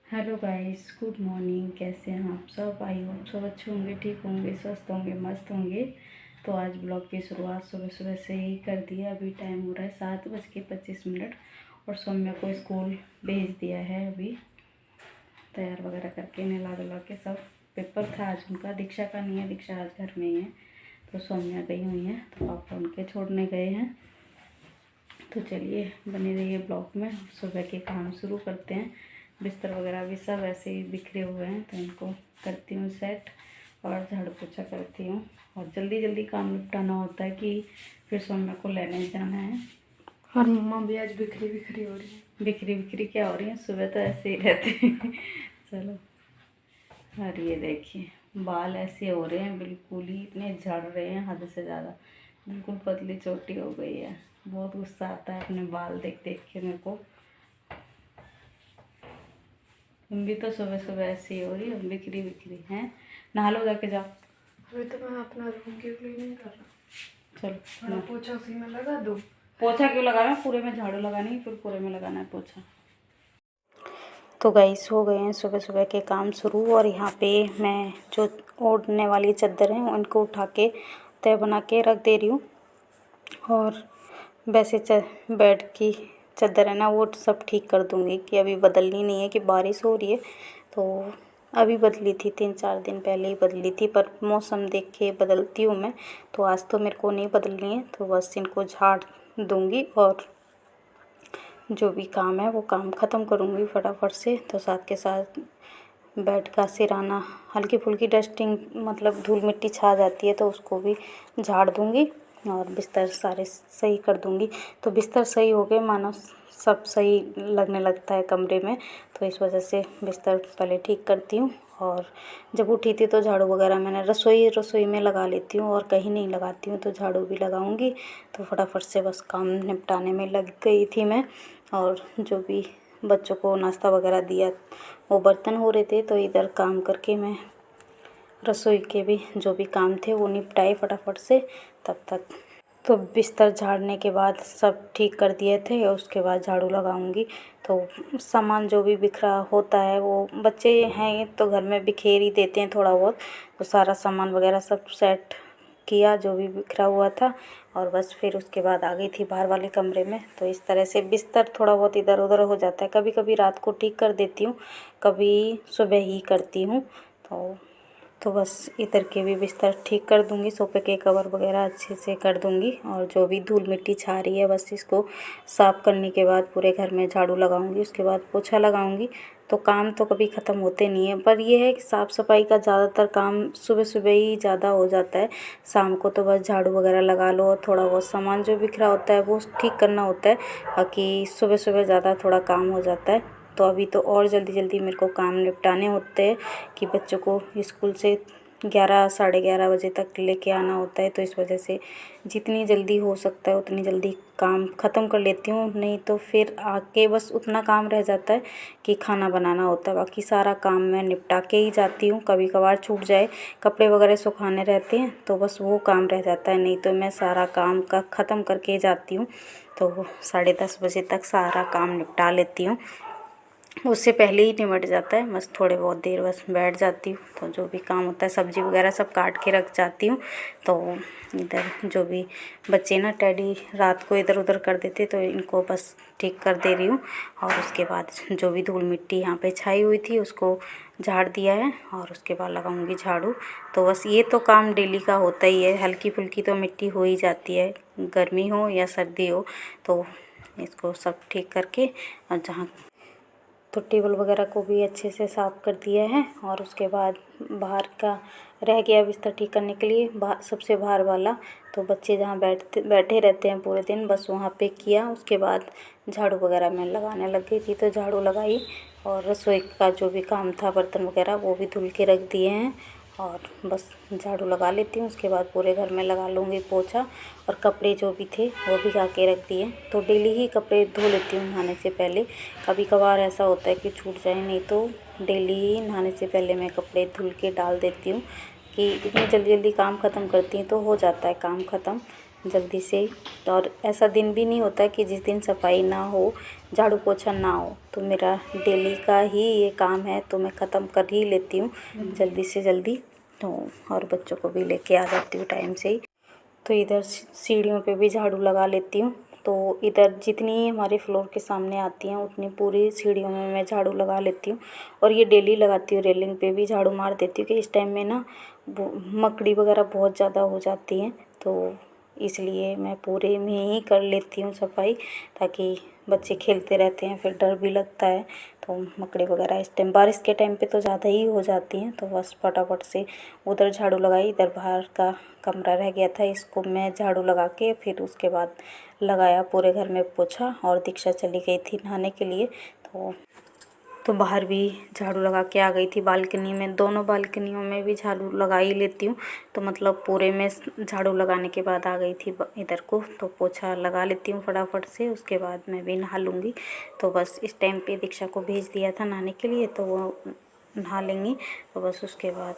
Hello guys, good morning. कैसे हैं आप सब? आई होप सब अच्छे होंगे, ठीक होंगे, स्वस्थ होंगे, मस्त होंगे। तो आज ब्लॉग की शुरुआत सुबह सुबह से ही कर दिया। अभी टाइम हो रहा है 7:25 और सौम्या को स्कूल भेज दिया है। अभी तैयार वगैरह करके नहला धुला के सब। पेपर था आज उनका, दीक्षा का नहीं है, दीक्षा आज घर में ही है। तो सौम्या गई हुई है, तो पापा उनके छोड़ने गए हैं। तो चलिए बने रहिए ब्लॉग में। सुबह के काम शुरू करते हैं। बिस्तर वगैरह भी सब ऐसे ही बिखरे हुए हैं, तो इनको करती हूँ सेट और झाड़ू पोछा करती हूँ। और जल्दी जल्दी काम निपटाना होता है कि फिर सौम्या को लेने जाना है। और मम्मा भी आज बिखरी बिखरी हो रही है। बिखरी बिखरी क्या हो रही है? सुबह तो ऐसे ही रहते हैं। चलो। और ये देखिए, बाल ऐसे हो रहे हैं, बिल्कुल ही इतने झड़ रहे हैं हद से ज़्यादा। बिल्कुल पतली चोटी हो गई है। बहुत गुस्सा आता है अपने बाल देख देख के मेरे को। तुम भी तो सुबह सुबह ऐसी हो रही हो, बिखरी बिखरी हैं। नहा लो, जाके जाओ। अभी तो मैं अपना रूम की क्लीनिंग कर रहा हूँ। चलो थोड़ा पोछा उसी में लगा दो। पोछा क्यों लगाना? पूरे में झाड़ू लगानी है, फिर पूरे में लगाना है पोछा। तो गाइस, हो गए हैं सुबह सुबह के काम शुरू। और यहाँ पे मैं जो ओढ़ने वाली चादर हैं उनको उठा के तय बना के रख दे रही हूँ। और वैसे बेड की चादर है ना, वो सब ठीक कर दूँगी कि अभी बदलनी नहीं है कि बारिश हो रही है। तो अभी बदली थी, 3-4 दिन पहले ही बदली थी, पर मौसम देख के बदलती हूँ मैं। तो आज तो मेरे को नहीं बदलनी है, तो बस इनको झाड़ दूँगी और जो भी काम है वो काम ख़त्म करूँगी फटाफट से। तो साथ के साथ बेड का सिराना, हल्की फुल्की डस्टिंग, मतलब धूल मिट्टी छा जाती है, तो उसको भी झाड़ दूँगी और बिस्तर सारे सही कर दूँगी। तो बिस्तर सही हो गए, मानो सब सही लगने लगता है कमरे में। तो इस वजह से बिस्तर पहले ठीक करती हूँ। और जब उठी थी तो झाड़ू वगैरह मैंने रसोई में लगा लेती हूँ, और कहीं नहीं लगाती हूँ तो झाड़ू भी लगाऊंगी। तो फटाफट से बस काम निपटाने में लग गई थी मैं। और जो भी बच्चों को नाश्ता वगैरह दिया, वो बर्तन हो रहे थे, तो इधर काम करके मैं रसोई के भी जो भी काम थे वो निपटाए फटाफट से। तब तक तो बिस्तर झाड़ने के बाद सब ठीक कर दिए थे, और उसके बाद झाड़ू लगाऊंगी। तो सामान जो भी बिखरा होता है, वो बच्चे हैं तो घर में बिखेर ही देते हैं थोड़ा बहुत। तो सारा सामान वगैरह सब सेट किया जो भी बिखरा हुआ था, और बस फिर उसके बाद आ गई थी बाहर वाले कमरे में। तो इस तरह से बिस्तर थोड़ा बहुत इधर उधर हो जाता है। कभी कभी रात को ठीक कर देती हूँ, कभी सुबह ही करती हूँ। तो बस इधर के भी बिस्तर ठीक कर दूँगी, सोफ़े के कवर वगैरह अच्छे से कर दूँगी। और जो भी धूल मिट्टी छा रही है, बस इसको साफ़ करने के बाद पूरे घर में झाड़ू लगाऊँगी, उसके बाद पोछा लगाऊँगी। तो काम तो कभी ख़त्म होते नहीं है, पर यह है कि साफ़ सफाई का ज़्यादातर काम सुबह सुबह ही ज़्यादा हो जाता है। शाम को तो बस झाड़ू वगैरह लगा लो, और थोड़ा बहुत सामान जो बिखरा होता है वो ठीक करना होता है। बाकी सुबह सुबह ज़्यादा थोड़ा काम हो जाता है। तो अभी तो और जल्दी जल्दी मेरे को काम निपटाने होते हैं कि बच्चों को स्कूल से 11 साढ़े 11 बजे तक लेके आना होता है। तो इस वजह से जितनी जल्दी हो सकता है उतनी जल्दी काम ख़त्म कर लेती हूँ। नहीं तो फिर आके बस उतना काम रह जाता है कि खाना बनाना होता है। बाकी सारा काम मैं निपटा के ही जाती हूँ। कभी कभार छूट जाए, कपड़े वगैरह सुखाने रहते हैं तो बस वो काम रह जाता है, नहीं तो मैं सारा काम का ख़त्म करके जाती हूँ। तो 10:30 बजे तक सारा काम निपटा लेती हूँ, उससे पहले ही निपट जाता है। बस थोड़े बहुत देर बस बैठ जाती हूँ, तो जो भी काम होता है सब्ज़ी वगैरह सब काट के रख जाती हूँ। तो इधर जो भी बच्चे ना टेडी रात को इधर उधर कर देते, तो इनको बस ठीक कर दे रही हूँ। और उसके बाद जो भी धूल मिट्टी यहाँ पे छाई हुई थी उसको झाड़ दिया है, और उसके बाद लगाऊंगी झाड़ू। तो बस ये तो काम डेली का होता ही है, हल्की फुल्की तो मिट्टी हो ही जाती है, गर्मी हो या सर्दी हो। तो इसको सब ठीक करके, और जहाँ तो टेबल वगैरह को भी अच्छे से साफ़ कर दिया है। और उसके बाद बाहर का रह गया बिस्तर ठीक करने के लिए, सबसे बाहर वाला। तो बच्चे जहाँ बैठे रहते हैं पूरे दिन, बस वहाँ पे किया। उसके बाद झाड़ू वगैरह मैं लगाने लग गई थी, तो झाड़ू लगाई। और रसोई का जो भी काम था, बर्तन वगैरह वो भी धुल के रख दिए हैं, और बस झाड़ू लगा लेती हूँ। उसके बाद पूरे घर में लगा लूँगी पोछा। और कपड़े जो भी थे वो भिगा के रख दिए। तो डेली ही कपड़े धो लेती हूँ नहाने से पहले। कभी कभार ऐसा होता है कि छूट जाए, नहीं तो डेली ही नहाने से पहले मैं कपड़े धुल के डाल देती हूँ कि इतनी जल्दी जल्दी काम ख़त्म करती हूँ तो हो जाता है काम ख़त्म। जल्दी से। और ऐसा दिन भी नहीं होता कि जिस दिन सफाई ना हो, झाड़ू पोछा ना हो, तो मेरा डेली का ही ये काम है, तो मैं ख़त्म कर ही लेती हूँ जल्दी से जल्दी। तो और बच्चों को भी लेके आ जाती हूँ टाइम से ही। तो इधर सीढ़ियों पे भी झाड़ू लगा लेती हूँ। तो इधर जितनी हमारे फ्लोर के सामने आती हैं उतनी पूरी सीढ़ियों में मैं झाड़ू लगा लेती हूँ। और ये डेली लगाती हूँ, रेलिंग पे भी झाड़ू मार देती हूँ कि इस टाइम में ना मकड़ी वगैरह बहुत ज़्यादा हो जाती हैं, तो इसलिए मैं पूरे में ही कर लेती हूँ सफाई, ताकि बच्चे खेलते रहते हैं फिर डर भी लगता है। तो मकड़ी वगैरह इस टाइम बारिश के टाइम पे तो ज़्यादा ही हो जाती हैं, तो बस फटाफट से उधर झाड़ू लगाई। इधर बाहर का कमरा रह गया था, इसको मैं झाड़ू लगा के फिर उसके बाद लगाया पूरे घर में पोछा। और दीक्षा चली गई थी नहाने के लिए, तो बाहर भी झाड़ू लगा के आ गई थी। बालकनी में, दोनों बालकनियों में भी झाड़ू लगा ही लेती हूँ, तो मतलब पूरे में झाड़ू लगाने के बाद आ गई थी इधर को, तो पोछा लगा लेती हूँ फटाफट से। उसके बाद मैं भी नहा लूँगी। तो बस इस टाइम पे दीक्षा को भेज दिया था नहाने के लिए, तो वो नहा लेंगी, तो बस उसके बाद।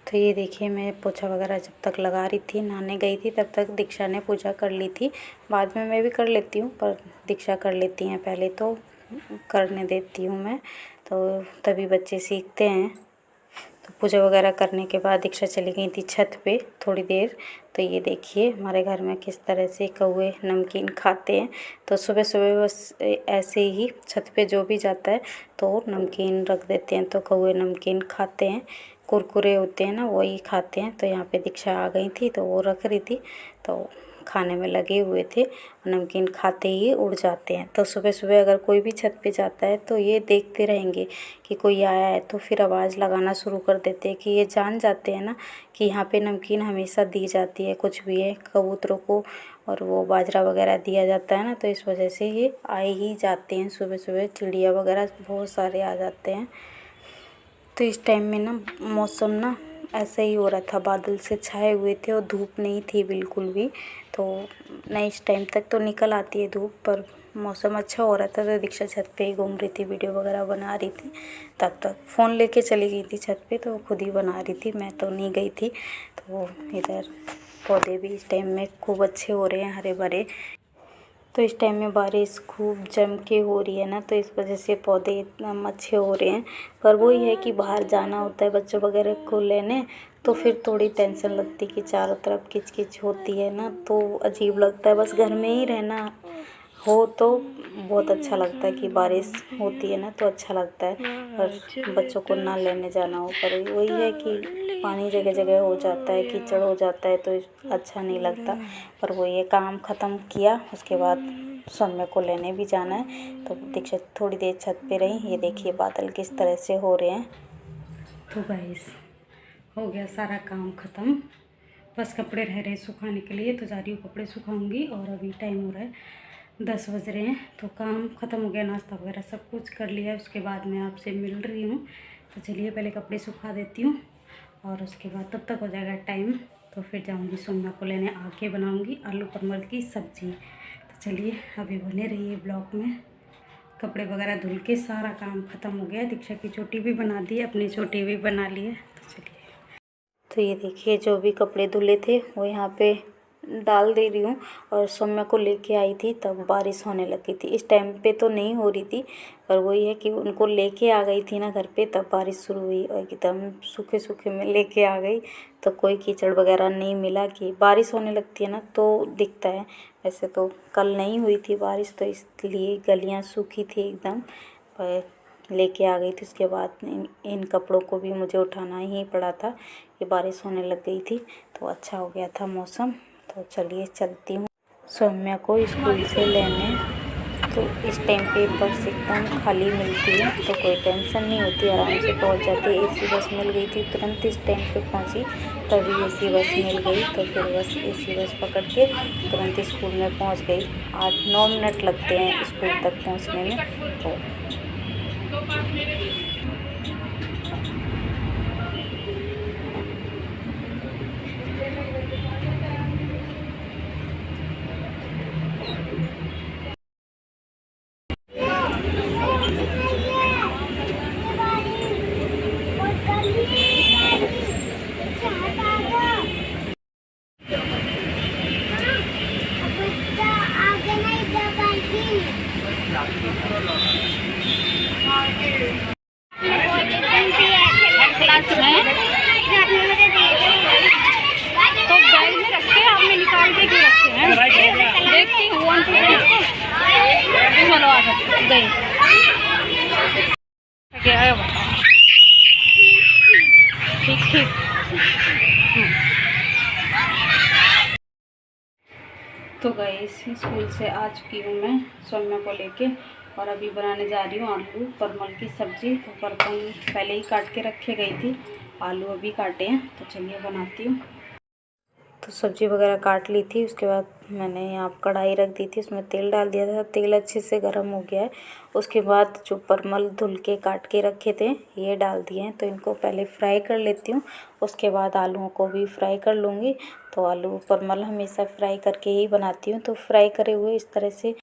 तो ये देखिए, मैं पोछा वगैरह जब तक लगा रही थी, नहाने गई थी, तब तक दीक्षा ने पूजा कर ली थी। बाद में मैं भी कर लेती हूँ, पर दीक्षा कर लेती हैं पहले, तो करने देती हूँ मैं, तो तभी बच्चे सीखते हैं। तो पूजा वगैरह करने के बाद दीक्षा चली गई थी छत पे थोड़ी देर। तो ये देखिए हमारे घर में किस तरह से कौवे नमकीन खाते हैं। तो सुबह सुबह बस ऐसे ही छत पे जो भी जाता है तो नमकीन रख देते हैं, तो कौवे नमकीन खाते हैं। कुरकुरे होते हैं ना, वही खाते हैं। तो यहाँ पे दीक्षा आ गई थी, तो वो रख रही थी, तो खाने में लगे हुए थे। नमकीन खाते ही उड़ जाते हैं। तो सुबह सुबह अगर कोई भी छत पे जाता है तो ये देखते रहेंगे कि कोई आया है, तो फिर आवाज़ लगाना शुरू कर देते हैं, कि ये जान जाते हैं ना कि यहाँ पे नमकीन हमेशा दी जाती है, कुछ भी है कबूतरों को और वो बाजरा वगैरह दिया जाता है ना, तो इस वजह से ये आए ही जाते हैं। सुबह सुबह चिड़िया वगैरह बहुत सारे आ जाते हैं। तो इस टाइम में ना मौसम ना ऐसा ही हो रहा था, बादल से छाए हुए थे और धूप नहीं थी बिल्कुल भी। तो नहीं, इस टाइम तक तो निकल आती है धूप, पर मौसम अच्छा हो रहा था, तो दीक्षा छत पे ही घूम रही थी, वीडियो वगैरह बना रही थी। तब तक फ़ोन लेके चली गई थी छत पे, तो खुद ही बना रही थी, मैं तो नहीं गई थी। तो इधर पौधे भी इस टाइम में खूब अच्छे हो रहे हैं, हरे भरे। तो इस टाइम में बारिश खूब जम के हो रही है ना, तो इस वजह से पौधे इतना अच्छे हो रहे हैं। पर वही है कि बाहर जाना होता है बच्चों वगैरह को लेने, तो फिर थोड़ी टेंशन लगती कि चारों तरफ किच किच होती है ना, तो अजीब लगता है। बस घर में ही रहना हो तो बहुत अच्छा लगता है, कि बारिश होती है ना तो अच्छा लगता है। पर बच्चों को ना लेने जाना हो, पर वही है कि पानी जगह जगह हो जाता है, कीचड़ हो जाता है, तो अच्छा नहीं लगता। पर वो ये काम ख़त्म किया, उसके बाद सौम्य को लेने भी जाना है। तो दीक्षा थोड़ी देर छत पे रही। ये देखिए बादल किस तरह से हो रहे हैं। तो गाइस हो गया सारा काम ख़त्म, बस कपड़े रह रहे सुखाने के लिए, तो जा रही हूँ कपड़े सुखाऊंगी। और अभी टाइम हो रहा है 10 बज रहे हैं, तो काम ख़त्म हो गया, नाश्ता वगैरह सब कुछ कर लिया। उसके बाद मैं आपसे मिल रही हूँ। तो चलिए पहले कपड़े सुखा देती हूँ, और उसके बाद तब तक हो जाएगा टाइम, तो फिर जाऊँगी सोमना को लेने, आके बनाऊँगी आलू परवल की सब्ज़ी। तो चलिए अभी बने रहिए ब्लॉग में। कपड़े वगैरह धुल के सारा काम ख़त्म हो गया। दीक्षा की चोटी भी बना दी, अपनी चोटी भी बना ली है। तो चलिए, तो ये देखिए जो भी कपड़े धुले थे वो यहाँ पे डाल दे रही हूँ। और सौम्या को लेके आई थी तब बारिश होने लगी थी। इस टाइम पे तो नहीं हो रही थी, पर वही है कि उनको लेके आ गई थी ना घर पे, तब बारिश शुरू हुई और एकदम सूखे सूखे में लेके आ गई। तो कोई कीचड़ वगैरह नहीं मिला। कि बारिश होने लगती है ना तो दिखता है, वैसे तो कल नहीं हुई थी बारिश, तो इसलिए गलियाँ सूखी थी एकदम। पर लेके आ गई थी। उसके बाद इन कपड़ों को भी मुझे उठाना ही पड़ा था, कि बारिश होने लग गई थी। तो अच्छा हो गया था मौसम। तो चलिए चलती हूँ। सौम्या को स्कूल से लेने। तो इस टाइम पे बस एकदम खाली मिलती है तो कोई टेंशन नहीं होती, आराम से पहुंच जाती है। एसी बस मिल गई थी, तुरंत इस टाइम पे पहुंची, तभी एसी बस मिल गई तो फिर बस एसी बस पकड़ के तुरंत स्कूल में पहुंच गई। 8-9 मिनट लगते हैं स्कूल तक पहुंचने में। तो तो बैग में रखे आपने निकाल के क्यों रखे हैं? देखती हूँ 1 2 3 चलो आ गई आया बताओ। ठीक ठीक। तो गाइस स्कूल से आ चुकी हूँ मैं सौम्या को लेके, और अभी बनाने जा रही हूँ आलू परमल की सब्ज़ी। तो परमल पहले ही काट के रखे गई थी, आलू अभी काटे हैं, तो चलिए बनाती हूँ। तो सब्ज़ी वगैरह काट ली थी, उसके बाद मैंने यहाँ कढ़ाई रख दी थी, उसमें तेल डाल दिया था। तेल अच्छे से गर्म हो गया है। उसके बाद जो परमल धुल के काट के रखे थे ये डाल दिए हैं, तो इनको पहले फ्राई कर लेती हूँ, उसके बाद आलूओं को भी फ्राई कर लूँगी। तो आलू परमल हमेशा फ्राई करके ही बनाती हूँ, तो फ्राई करे हुए इस तरह से।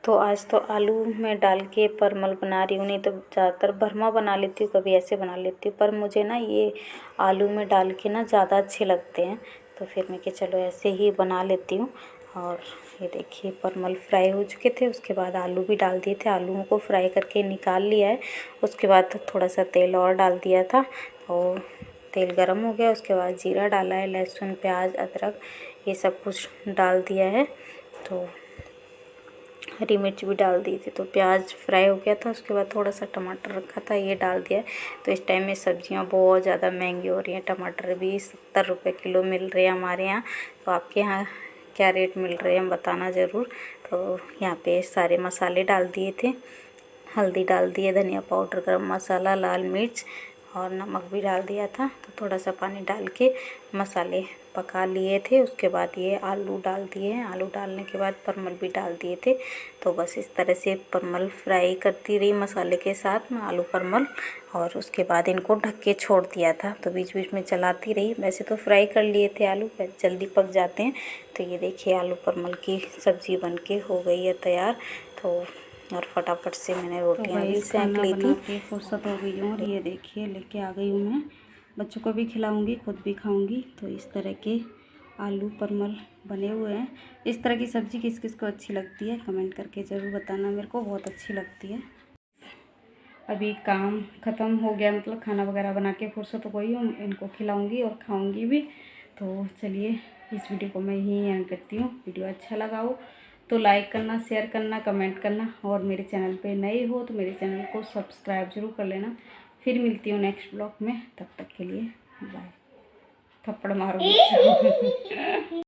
तो आज तो आलू में डाल के परमल बना रही हूँ, नहीं तो ज़्यादातर भरमा बना लेती हूँ, कभी ऐसे बना लेती हूँ, पर मुझे ना ये आलू में डाल के ना ज़्यादा अच्छे लगते हैं। तो फिर मैं कि चलो ऐसे ही बना लेती हूँ। और ये देखिए परमल फ्राई हो चुके थे, उसके बाद आलू भी डाल दिए थे, आलूओं को फ्राई करके निकाल लिया है। उसके बाद थोड़ा सा तेल और डाल दिया था और तेल गरम हो गया, उसके बाद जीरा डाला है, लहसुन प्याज अदरक ये सब कुछ डाल दिया है। तो हरी मिर्च भी डाल दी थी, तो प्याज फ्राई हो गया था। उसके बाद थोड़ा सा टमाटर रखा था ये डाल दिया। तो इस टाइम में सब्जियां बहुत ज़्यादा महंगी हो रही हैं, टमाटर भी 70 रुपये किलो मिल रहे हैं हमारे यहाँ। तो आपके यहाँ क्या रेट मिल रहे हैं बताना ज़रूर। तो यहाँ पे सारे मसाले डाल दिए थे, हल्दी डाल दिए, धनिया पाउडर, गरम मसाला, लाल मिर्च और नमक भी डाल दिया था। तो थोड़ा सा पानी डाल के मसाले पका लिए थे। उसके बाद ये आलू डाल दिए हैं, आलू डालने के बाद परमल भी डाल दिए थे। तो बस इस तरह से परमल फ्राई करती रही मसाले के साथ में, आलू परमल, और उसके बाद इनको ढक के छोड़ दिया था। तो बीच बीच में चलाती रही। वैसे तो फ्राई कर लिए थे आलू, जल्दी पक जाते हैं। तो ये देखिए आलू परमल की सब्ज़ी बन के हो गई है तैयार। तो और फटाफट से मैंने रोटियां भी सेंक ली थी। फुर्सत हो गई हूँ और ये देखिए लेके आ गई हूँ मैं, बच्चों को भी खिलाऊंगी, खुद भी खाऊंगी। तो इस तरह के आलू परमल बने हुए हैं। इस तरह की सब्ज़ी किस किस को अच्छी लगती है कमेंट करके ज़रूर बताना, मेरे को बहुत अच्छी लगती है। अभी काम ख़त्म हो गया, मतलब खाना वगैरह बना के फुर्सत हो गई हूँ, इनको खिलाऊंगी और खाऊंगी भी। तो चलिए इस वीडियो को मैं यहीं एंड करती हूँ। वीडियो अच्छा लगा हो तो लाइक करना, शेयर करना, कमेंट करना, और मेरे चैनल पे नए हो तो मेरे चैनल को सब्सक्राइब जरूर कर लेना। फिर मिलती हूँ नेक्स्ट ब्लॉग में, तब तक के लिए बाय। थप्पड़ मारो।